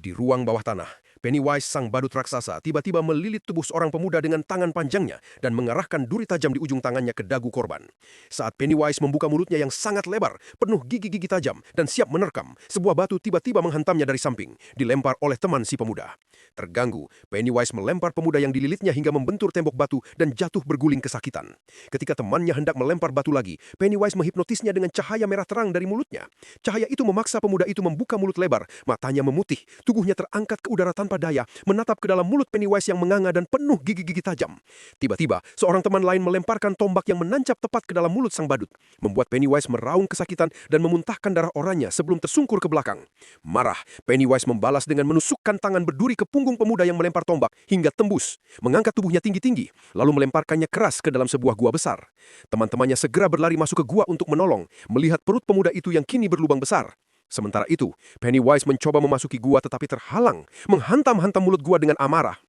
Di ruang bawah tanah, Pennywise sang badut raksasa tiba-tiba melilit tubuh seorang pemuda dengan tangan panjangnya dan mengarahkan duri tajam di ujung tangannya ke dagu korban. Saat Pennywise membuka mulutnya yang sangat lebar, penuh gigi-gigi tajam dan siap menerkam, sebuah batu tiba-tiba menghantamnya dari samping, dilempar oleh teman si pemuda. Terganggu, Pennywise melempar pemuda yang dililitnya hingga membentur tembok batu dan jatuh berguling kesakitan. Ketika temannya hendak melempar batu lagi, Pennywise menghipnotisnya dengan cahaya merah terang dari mulutnya. Cahaya itu memaksa pemuda itu membuka mulut lebar, matanya memutih, tubuhnya terangkat ke udara tanpa daya, menatap ke dalam mulut Pennywise yang menganga dan penuh gigi-gigi tajam. Tiba-tiba, seorang teman lain melemparkan tombak yang menancap tepat ke dalam mulut sang badut, membuat Pennywise meraung kesakitan dan memuntahkan darah oranye sebelum tersungkur ke belakang. Marah, Pennywise membalas dengan menusukkan tangan berduri ke punggung pemuda yang melempar tombak hingga tembus, mengangkat tubuhnya tinggi-tinggi, lalu melemparkannya keras ke dalam sebuah gua besar. Teman-temannya segera berlari masuk ke gua untuk menolong, melihat perut pemuda itu yang kini berlubang besar. Sementara itu, Pennywise mencoba memasuki gua tetapi terhalang, menghantam-hantam mulut gua dengan amarah.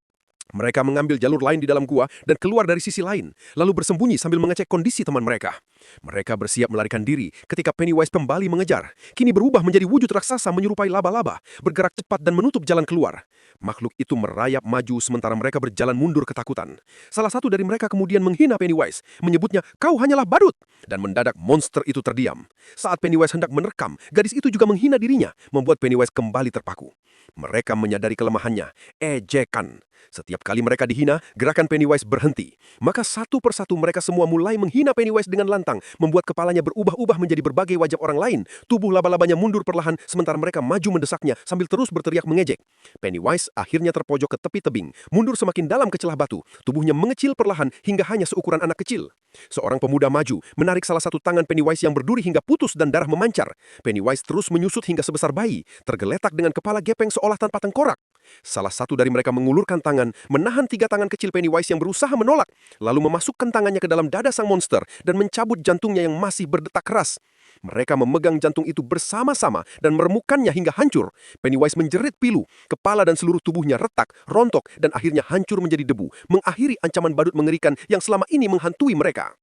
Mereka mengambil jalur lain di dalam gua dan keluar dari sisi lain, lalu bersembunyi sambil mengecek kondisi teman mereka. Mereka bersiap melarikan diri ketika Pennywise kembali mengejar. Kini berubah menjadi wujud raksasa menyerupai laba-laba, bergerak cepat dan menutup jalan keluar. Makhluk itu merayap maju sementara mereka berjalan mundur ketakutan. Salah satu dari mereka kemudian menghina Pennywise, menyebutnya, "Kau hanyalah badut!" Dan mendadak monster itu terdiam. Saat Pennywise hendak menerkam, gadis itu juga menghina dirinya, membuat Pennywise kembali terpaku. Mereka menyadari kelemahannya, ejekan. Setiap kali mereka dihina, gerakan Pennywise berhenti. Maka satu persatu mereka semua mulai menghina Pennywise dengan lantang, membuat kepalanya berubah-ubah menjadi berbagai wajah orang lain. Tubuh laba-labanya mundur perlahan, sementara mereka maju mendesaknya sambil terus berteriak mengejek. Pennywise akhirnya terpojok ke tepi tebing, mundur semakin dalam ke celah batu. Tubuhnya mengecil perlahan hingga hanya seukuran anak kecil. Seorang pemuda maju, menarik salah satu tangan Pennywise yang berduri hingga putus dan darah memancar. Pennywise terus menyusut hingga sebesar bayi, tergeletak dengan kepala gepeng seolah tanpa tengkorak. Salah satu dari mereka mengulurkan tangan, menahan tiga tangan kecil Pennywise yang berusaha menolak, lalu memasukkan tangannya ke dalam dada sang monster dan mencabut jantungnya yang masih berdetak keras. Mereka memegang jantung itu bersama-sama dan meremukkannya hingga hancur. Pennywise menjerit pilu, kepala dan seluruh tubuhnya retak, rontok, dan akhirnya hancur menjadi debu, mengakhiri ancaman badut mengerikan yang selama ini menghantui mereka.